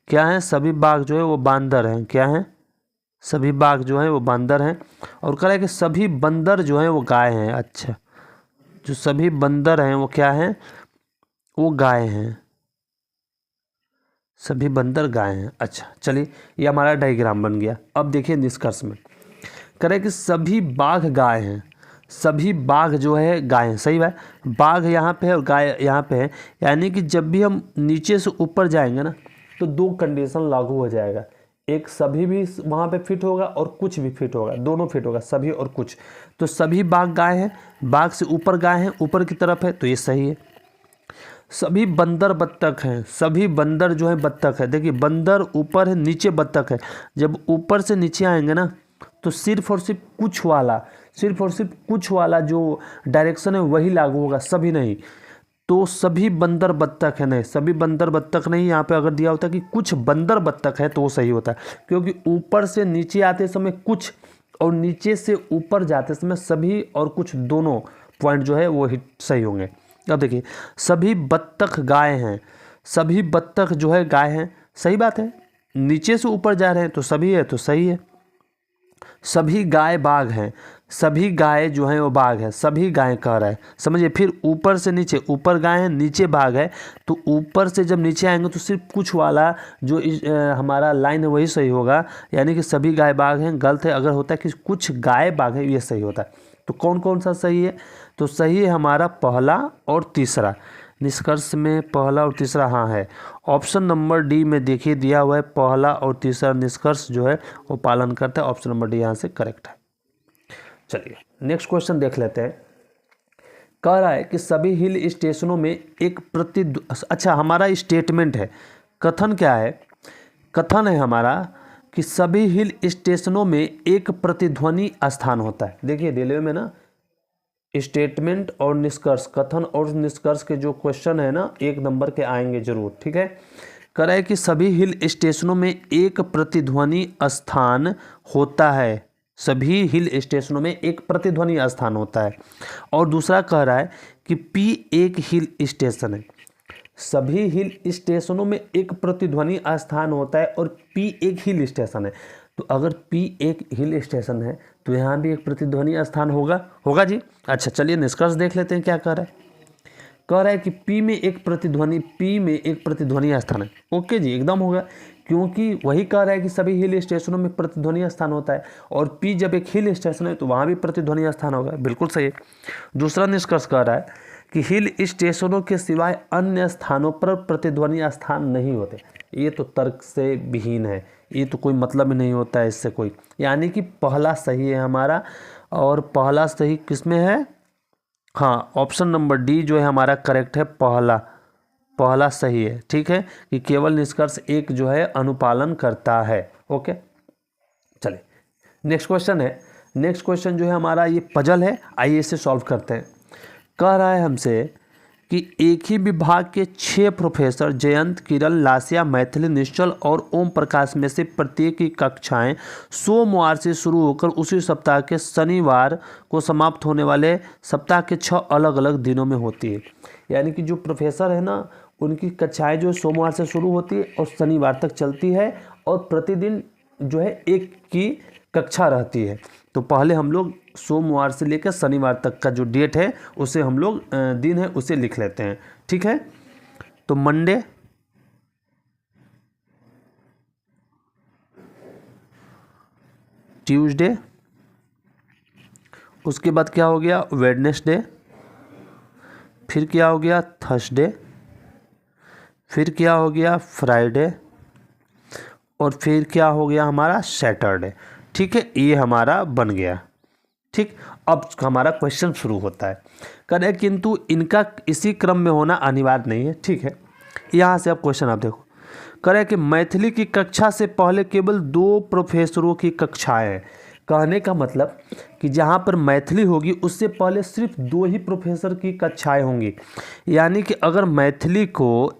S1: क्या हैं? सभी बाघ जो है वो बांदर हैं। क्या हैं? सभी बाघ जो है वो बांदर हैं। और कह रहा है कि सभी बंदर जो हैं वो गाय हैं। अच्छा, जो सभी बंदर हैं वो क्या हैं? वो गाय हैं, सभी बंदर गाय हैं। अच्छा चलिए, ये हमारा डायग्राम बन गया। अब देखिए निष्कर्ष में कह रहा है कि सभी बाघ गाय हैं, सभी बाघ जो है गाय हैं। सही बात, बाघ यहाँ पे है और गाय यहाँ पे है, यानी कि जब भी हम नीचे से ऊपर जाएंगे ना तो दो कंडीशन लागू हो जाएगा। एक सभी भी वहाँ पे फिट होगा और कुछ भी फिट होगा, दोनों फिट होगा, सभी और कुछ। तो सभी बाघ गाय हैं, बाघ से ऊपर गाय हैं, ऊपर की तरफ है, तो ये सही है। सभी बंदर बत्तख हैं, सभी बंदर जो है बत्तख है। देखिए बंदर ऊपर है, नीचे बत्तख है। जब ऊपर से नीचे आएंगे ना तो सिर्फ और सिर्फ कुछ वाला जो डायरेक्शन है वही लागू होगा, सभी नहीं। तो सभी बंदर बत्तख है, नहीं सभी बंदर बत्तख नहीं, यहाँ पे अगर दिया होता है कि कुछ बंदर बत्तख है तो वो सही होता है, क्योंकि ऊपर से नीचे आते समय कुछ और नीचे से ऊपर जाते समय सभी और कुछ दोनों पॉइंट जो है वो ही सही होंगे। अब देखिए सभी बत्तख गाय हैं, सभी बत्तख जो है गाय हैं, सही बात है। नीचे से ऊपर जा रहे हैं तो सभी है, तो सही है। सभी गाय बाघ हैं, सभी गाय जो है वो बाघ है, सभी गाय कह रहा है, समझिए। फिर ऊपर से नीचे, ऊपर गाय है नीचे बाघ है, तो ऊपर से जब नीचे आएंगे तो सिर्फ कुछ वाला जो हमारा लाइन है वही सही होगा, यानी कि सभी गाय बाघ हैं। गलत है, अगर होता है कि कुछ गाय बाघ है ये सही होता है। तो कौन कौन सा सही है? तो सही है हमारा पहला और तीसरा। निष्कर्ष में पहला और तीसरा हाँ है। ऑप्शन नंबर डी में देखिए दिया हुआ है पहला और तीसरा निष्कर्ष जो है वो पालन करता है। ऑप्शन नंबर डी यहाँ से करेक्ट है। चलिए नेक्स्ट क्वेश्चन देख लेते हैं। कह रहा है कि सभी हिल स्टेशनों में एक अच्छा हमारा स्टेटमेंट है, कथन क्या है? कथन है हमारा कि सभी हिल स्टेशनों में एक प्रतिध्वनि स्थान होता है। देखिए रेलवे में ना स्टेटमेंट और निष्कर्ष, कथन और निष्कर्ष के जो क्वेश्चन है ना 1 नंबर के आएंगे जरूर, ठीक है। कह रहा है कि सभी हिल स्टेशनों में एक प्रतिध्वनि स्थान होता है, सभी हिल स्टेशनों में एक प्रतिध्वनि स्थान होता है। और दूसरा कह रहा है कि पी एक हिल स्टेशन है, सभी हिल स्टेशनों में एक प्रतिध्वनि स्थान होता है और पी एक हिल स्टेशन है। तो अगर पी एक हिल स्टेशन है तो यहाँ भी एक प्रतिध्वनि स्थान होगा जी। अच्छा चलिए निष्कर्ष देख लेते हैं क्या कह रहा है। कह रहा है कि पी में एक प्रतिध्वनि स्थान है। ओके जी एकदम होगा, क्योंकि वही कह रहा है कि सभी हिल स्टेशनों में प्रतिध्वनि स्थान होता है और पी जब एक हिल स्टेशन है तो वहाँ भी प्रतिध्वनि स्थान होगा। बिल्कुल सही है। दूसरा निष्कर्ष कह रहा है कि हिल स्टेशनों के सिवाय अन्य स्थानों पर प्रतिध्वनि स्थान नहीं होते। ये तो तर्क से विहीन है, ये तो कोई मतलब ही नहीं होता है इससे कोई, यानी कि पहला सही है हमारा। और पहला सही किसमें है? हाँ ऑप्शन नंबर डी जो है हमारा करेक्ट है, पहला सही है, ठीक है, कि केवल निष्कर्ष एक जो है अनुपालन करता है। ओके चलिए नेक्स्ट क्वेश्चन है। नेक्स्ट क्वेश्चन जो है हमारा ये पजल है, आइए इसे सॉल्व करते हैं। कह रहा है हमसे कि एक ही विभाग के 6 प्रोफेसर जयंत, किरण, लास्या, मैथिली, निश्चल और ओम प्रकाश में से प्रत्येक की कक्षाएं सोमवार से शुरू होकर उसी सप्ताह के शनिवार को समाप्त होने वाले सप्ताह के 6 अलग अलग दिनों में होती है। यानी कि जो प्रोफेसर है ना उनकी कक्षाएं जो सोमवार से शुरू होती है और शनिवार तक चलती है और प्रतिदिन जो है एक की कक्षा रहती है। तो पहले हम लोग सोमवार से लेकर शनिवार तक का जो डेट है उसे हम लोग दिन है उसे लिख लेते हैं, ठीक है। तो मंडे, ट्यूसडे, उसके बाद क्या हो गया वेडनेसडे, फिर क्या हो गया थर्सडे, फिर क्या हो गया फ्राइडे और फिर क्या हो गया हमारा सैटरडे, ठीक है। ये हमारा बन गया, ठीक। अब हमारा क्वेश्चन शुरू होता है। कह रहे किंतु इनका इसी क्रम में होना अनिवार्य नहीं है, ठीक है। यहाँ से अब क्वेश्चन आप देखो। कह रहे कि मैथिली की कक्षा से पहले केवल 2 प्रोफेसरों की कक्षाएं हैं। कहने का मतलब कि जहाँ पर मैथिली होगी उससे पहले सिर्फ 2 ही प्रोफेसर की कक्षाएं होंगी। यानी कि अगर मैथिली को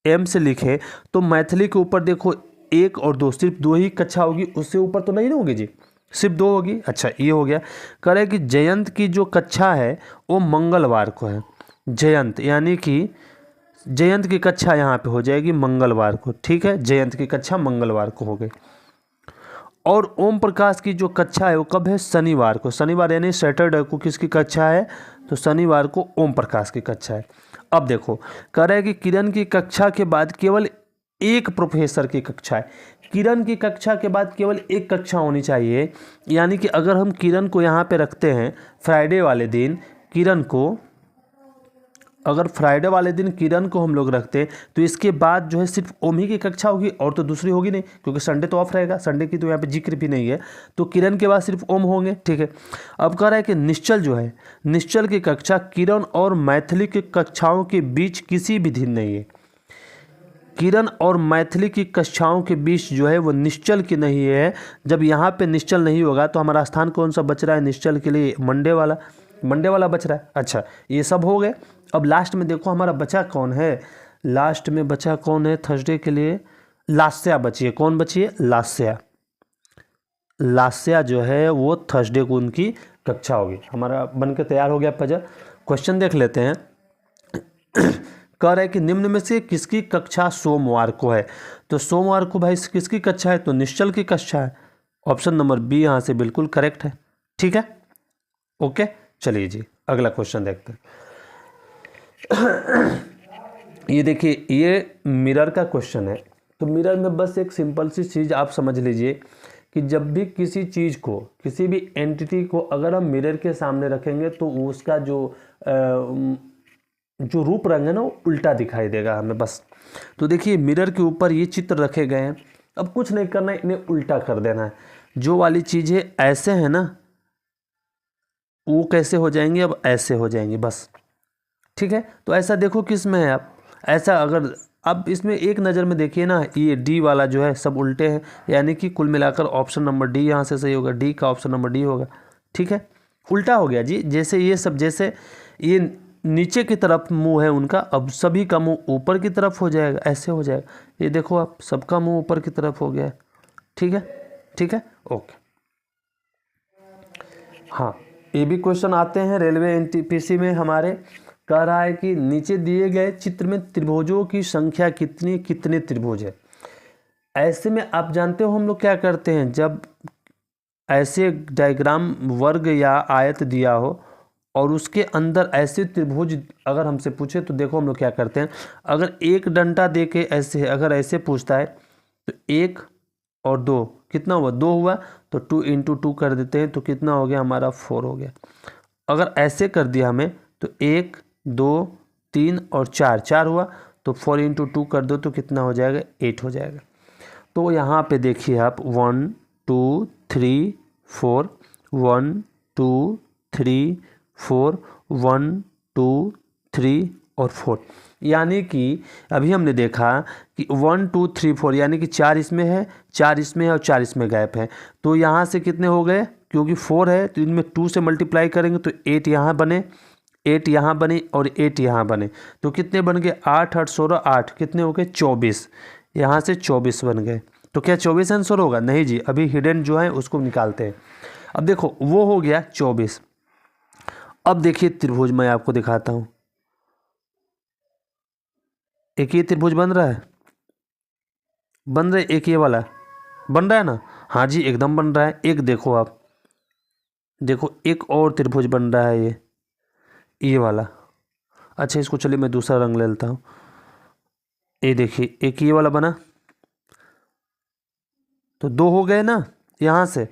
S1: एम से लिखे तो मैथिली के ऊपर देखो 1 और 2 सिर्फ 2 ही कक्षा होगी, उससे ऊपर तो नहीं होगी जी, सिर्फ 2 होगी। अच्छा ये हो गया। कह रहे कि जयंत की जो कक्षा है वो मंगलवार को है। जयंत यानी कि जयंत की कक्षा यहाँ पे हो जाएगी मंगलवार को, ठीक है। जयंत की कक्षा मंगलवार को हो गई। और ओम प्रकाश की जो कक्षा है वो कब है? शनिवार को। शनिवार यानी सैटरडे को किसकी कक्षा है? तो शनिवार को ओम प्रकाश की कक्षा है। अब देखो कह रहे हैं कि किरण की कक्षा के बाद केवल 1 प्रोफेसर की कक्षा है। किरण की कक्षा के बाद केवल 1 कक्षा होनी चाहिए। यानी कि अगर हम किरण को यहाँ पे रखते हैं फ्राइडे वाले दिन, किरण को अगर फ्राइडे वाले दिन किरण को हम लोग रखते हैं तो इसके बाद जो है सिर्फ ओम ही की कक्षा होगी और तो दूसरी होगी नहीं, क्योंकि संडे तो ऑफ रहेगा, संडे की तो यहाँ पे जिक्र भी नहीं है। तो किरण के बाद सिर्फ ओम होंगे, ठीक है। अब कह रहा है कि निश्चल जो है, निश्चल की कक्षा किरण और मैथिली की कक्षाओं के बीच किसी भी दिन नहीं है। किरण और मैथिली की कक्षाओं के बीच जो है वो निश्चल की नहीं है। जब यहाँ पे निश्चल नहीं होगा तो हमारा स्थान कौन सा बच रहा है निश्चल के लिए? मंडे वाला बच रहा है। अच्छा ये सब हो गए। अब लास्ट में देखो हमारा बचा कौन है? लास्ट में बचा कौन है थर्सडे के लिए? लास्या बची है। कौन बची है? लास्या जो है वो थर्सडे को उनकी कक्षा होगी। हमारा बनकर तैयार हो गया पजल। क्वेश्चन देख लेते हैं। कह रहे हैं कि निम्न में से किसकी कक्षा सोमवार को है? तो सोमवार को भाई किसकी कक्षा है? तो निश्चल की कक्षा है। ऑप्शन नंबर बी यहाँ से बिल्कुल करेक्ट है, ठीक है। ओके चलिए जी अगला क्वेश्चन देखते हैं। ये देखिए ये मिरर का क्वेश्चन है। तो मिरर में बस एक सिंपल सी चीज़ आप समझ लीजिए कि जब भी किसी चीज़ को, किसी भी एंटिटी को अगर हम मिरर के सामने रखेंगे तो उसका जो रूप रंग है ना वो उल्टा दिखाई देगा हमें बस। तो देखिए मिरर के ऊपर ये चित्र रखे गए हैं, अब कुछ नहीं करना है, इन्हें उल्टा कर देना है। जो वाली चीज़ें ऐसे हैं ना वो कैसे हो जाएंगे, अब ऐसे हो जाएंगे बस, ठीक है। तो ऐसा देखो किस में है आप, ऐसा अगर अब इसमें एक नज़र में देखिए ना, ये डी वाला जो है सब उल्टे हैं, यानी कि कुल मिलाकर ऑप्शन नंबर डी यहाँ से सही होगा, डी का ऑप्शन नंबर डी होगा, ठीक है। उल्टा हो गया जी, जैसे ये सब, जैसे ये नीचे की तरफ मुंह है उनका, अब सभी का मुंह ऊपर की तरफ हो जाएगा, ऐसे हो जाएगा। ये देखो आप, सबका मुंह ऊपर की तरफ हो गया है, ठीक है, ठीक है, ओके। हाँ, ये भी क्वेश्चन आते हैं रेलवे एनटीपीसी में हमारे, कह रहा है कि नीचे दिए गए चित्र में त्रिभुजों की संख्या कितनी, कितने त्रिभुज है। ऐसे में आप जानते हो हम लोग क्या करते हैं, जब ऐसे डायग्राम वर्ग या आयत दिया हो और उसके अंदर ऐसे त्रिभुज अगर हमसे पूछे तो देखो हम लोग क्या करते हैं, अगर एक डंडा दे के ऐसे, अगर ऐसे पूछता है तो 1 और 2 कितना हुआ, 2 हुआ, तो 2 × 2 कर देते हैं, तो कितना हो गया हमारा 4 हो गया। अगर ऐसे कर दिया हमें तो 1 2 3 और 4 हुआ, तो 4 × 2 कर दो तो कितना हो जाएगा, 8 हो जाएगा। तो यहाँ पे देखिए आप 1 2 3 4, 1 2 3 4, 1 2 3 और 4, यानी कि अभी हमने देखा कि 1 2 3 4 यानी कि 4 इसमें है, 4 इसमें है और 4 इसमें गैप है। तो यहाँ से कितने हो गए, क्योंकि 4 है तो इनमें 2 से मल्टीप्लाई करेंगे तो 8 यहाँ बने, 8 यहाँ बने और 8 यहाँ बने, तो कितने बन गए, 8 8 16 8, कितने हो गए 24, यहाँ से 24 बन गए। तो क्या 24 आंसर होगा, नहीं जी, अभी हिडन जो है उसको निकालते हैं। अब देखो वो हो गया 24। अब देखिए त्रिभुज मैं आपको दिखाता हूँ, एक ये त्रिभुज बन रहा है, बन रहा है, एक ये वाला बन रहा है ना, हाँ जी एकदम बन रहा है। एक देखो आप, देखो एक और त्रिभुज बन रहा है, ये वाला। अच्छा इसको चलिए मैं दूसरा रंग ले लेता हूँ, ये देखिए एक ये वाला बना, तो 2 हो गए ना यहाँ से,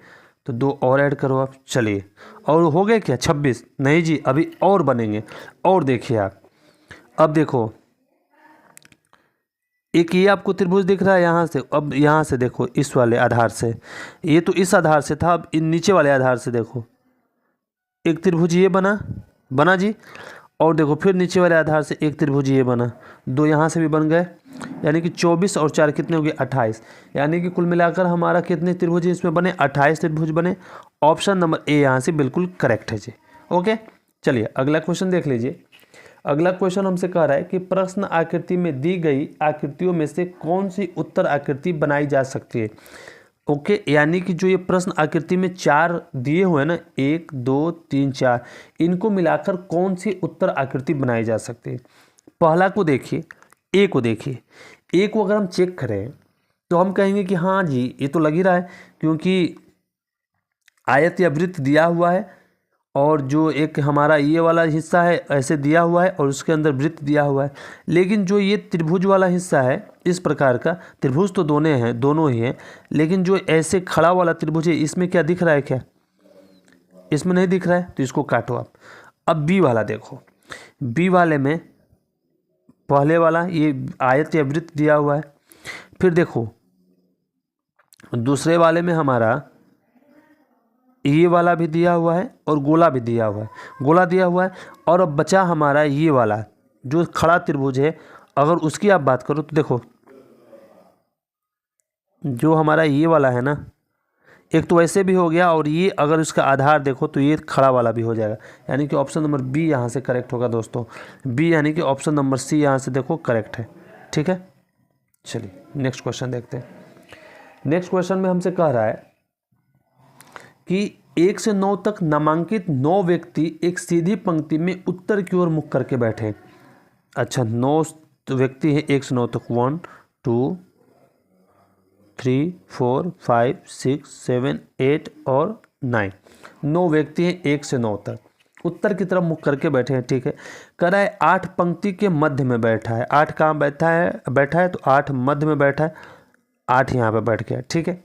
S1: तो 2 और ऐड करो आप, चलिए, और हो गए क्या 26, नहीं जी अभी और बनेंगे। और देखिए आप, अब देखो एक ये आपको त्रिभुज दिख रहा है यहाँ से, अब यहाँ से देखो इस वाले आधार से, ये तो इस आधार से था, अब इन नीचे वाले आधार से देखो एक त्रिभुज ये बना जी, और देखो फिर नीचे वाले आधार से एक त्रिभुज ये बना, 2 यहाँ से भी बन गए, यानी कि 24 और 4 कितने हो गए 28, यानी कि कुल मिलाकर हमारा कितने त्रिभुज इसमें बने, 28 त्रिभुज बने। ऑप्शन नंबर ए यहाँ से बिल्कुल करेक्ट है जी, ओके। चलिए अगला क्वेश्चन देख लीजिए। अगला क्वेश्चन हमसे कह रहा है कि प्रश्न आकृति में दी गई आकृतियों में से कौन सी उत्तर आकृति बनाई जा सकती है, ओके। यानी कि जो ये प्रश्न आकृति में 4 दिए हुए हैं ना, 1 2 3 4, इनको मिलाकर कौन सी उत्तर आकृति बनाई जा सकती है। पहला को देखिए, ए को देखिए, ए को अगर हम चेक करें तो हम कहेंगे कि हाँ जी ये तो लग ही रहा है, क्योंकि आयत या वृत्त दिया हुआ है और जो एक हमारा ये वाला हिस्सा है ऐसे दिया हुआ है और उसके अंदर वृत्त दिया हुआ है। लेकिन जो ये त्रिभुज वाला हिस्सा है इस प्रकार का, त्रिभुज तो दोनों ही हैं, लेकिन जो ऐसे खड़ा वाला त्रिभुज है इसमें क्या दिख रहा है, क्या इसमें नहीं दिख रहा है, तो इसको काटो आप। अब बी वाला देखो, बी वाले में पहले वाला ये आयत या वृत्त दिया हुआ है, फिर देखो दूसरे वाले में हमारा ये वाला भी दिया हुआ है और गोला भी दिया हुआ है, गोला दिया हुआ है। और अब बचा हमारा ये वाला जो खड़ा त्रिभुज है, अगर उसकी आप बात करो तो देखो जो हमारा ये वाला है ना, एक तो वैसे भी हो गया और ये अगर इसका आधार देखो तो ये खड़ा वाला भी हो जाएगा, यानी कि ऑप्शन नंबर बी यहाँ से करेक्ट होगा दोस्तों, बी यानी कि ऑप्शन नंबर सी यहाँ से देखो करेक्ट है, ठीक है। चलिए नेक्स्ट क्वेश्चन देखते हैं। नेक्स्ट क्वेश्चन में हमसे कह रहा है कि 1 से 9 तक नामांकित 9 व्यक्ति एक सीधी पंक्ति में उत्तर की ओर मुख करके बैठे। अच्छा 9 व्यक्ति हैं 1 से 9 तक, 1 2 3 4 5 6 7 8 और 9 व्यक्ति हैं 1 से 9 तक उत्तर की तरफ मुख करके बैठे हैं, ठीक है। कह रहा है 8 पंक्ति के मध्य में बैठा है, 8 कहाँ बैठा है तो 8 मध्य में बैठा है, 8 यहाँ पे बैठ गया, ठीक है।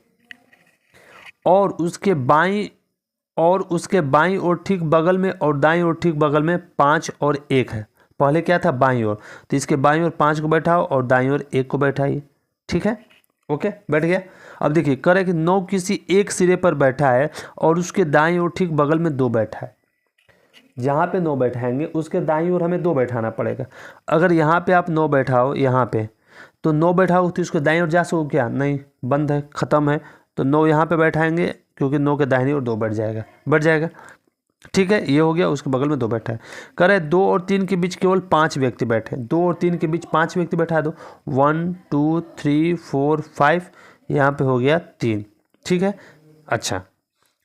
S1: और उसके बाईं ओर ठीक बगल में और दाईं ओर ठीक बगल में 5 और 1 है। पहले क्या था, बाईं ओर, तो इसके बाईं ओर 5 को बैठाओ और दाईं ओर 1 को बैठाइए। ठीक है, ओके, बैठ गया। अब देखिए कह रहे कि 9 किसी एक सिरे पर बैठा है और उसके दाईं ओर ठीक बगल में 2 बैठा है। जहाँ पे 9 बैठाएंगे उसके दाईं ओर हमें 2 बैठाना पड़ेगा। अगर यहाँ पे आप 9 बैठाओ, यहाँ पे तो 9 बैठाओ तो इसको दाईं ओर जा सको क्या, नहीं, बंद है, ख़त्म है। तो 9 यहाँ पे बैठाएंगे क्योंकि 9 के दाहिनी ओर 2 बैठ जाएगा। ठीक है, ये हो गया, उसके बगल में 2 बैठा है। कह रहे 2 और 3 के बीच केवल 5 व्यक्ति बैठे हैं। 2 और 3 के बीच 5 व्यक्ति बैठा दो। 1 2 3 4 5, यहाँ पे हो गया 3। ठीक है, अच्छा,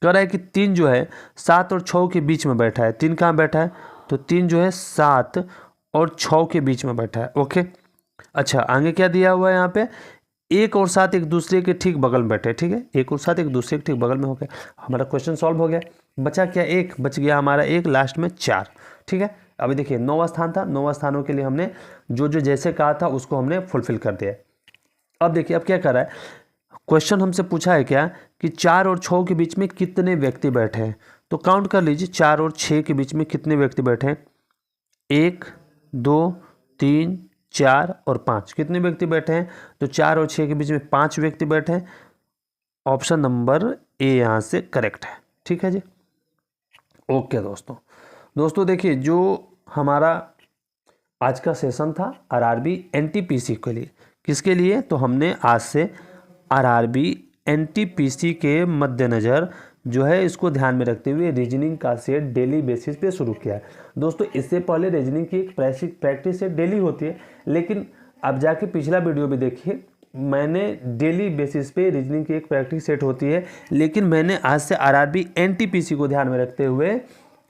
S1: कह रहा है कि 3 जो है 7 और 6 के बीच में बैठा है। 3 कहाँ बैठा है, तो 3 जो है 7 और 6 के बीच में बैठा है। ओके, अच्छा, आगे क्या दिया हुआ है यहाँ पे, 1 और 7 एक दूसरे के ठीक बगल में बैठे। ठीक है, 1 और 7 एक दूसरे के ठीक बगल में हो गया। हमारा क्वेश्चन सॉल्व हो गया। बचा क्या, 1 बच गया हमारा, 1 लास्ट में 4। ठीक है, अभी देखिए 9वां स्थान था, 9वां स्थानों के लिए हमने जो जैसे कहा था उसको हमने फुलफिल कर दिया। अब देखिए अब क्या कर रहा है, क्वेश्चन हमसे पूछा है क्या कि 4 और 6 के बीच में कितने व्यक्ति बैठे हैं। तो काउंट कर लीजिए, 4 और 6 के बीच में कितने व्यक्ति बैठे हैं। 1 2 3 4 और 5, कितने व्यक्ति बैठे हैं, तो 4 और 6 के बीच में 5 व्यक्ति बैठे हैं। ऑप्शन नंबर ए यहाँ से करेक्ट है। ठीक है जी, ओके दोस्तों देखिए जो हमारा आज का सेशन था आरआरबी एनटीपीसी के लिए, किसके लिए, तो हमने आज से आरआरबी एनटीपीसी के मद्देनज़र जो है इसको ध्यान में रखते हुए रीजनिंग का सेट डेली बेसिस पे शुरू किया है। दोस्तों इससे पहले रीजनिंग की एक प्रैक्टिस सेट डेली होती है, लेकिन अब जाके पिछला वीडियो भी देखिए, मैंने डेली बेसिस पे रीजनिंग की एक प्रैक्टिस सेट होती है, लेकिन मैंने आज से आरआरबी एनटीपीसी को ध्यान में रखते हुए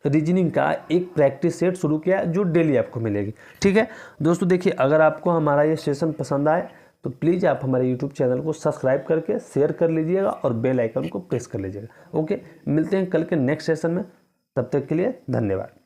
S1: रीजनिंग का एक प्रैक्टिस सेट शुरू किया जो डेली आपको मिलेगी। ठीक है दोस्तों, देखिए अगर आपको हमारा ये सेशन पसंद आए तो प्लीज़ आप हमारे यूट्यूब चैनल को सब्सक्राइब करके शेयर कर लीजिएगा और बेल आइकन को प्रेस कर लीजिएगा। ओके, मिलते हैं कल के नेक्स्ट सेशन में, तब तक के लिए धन्यवाद।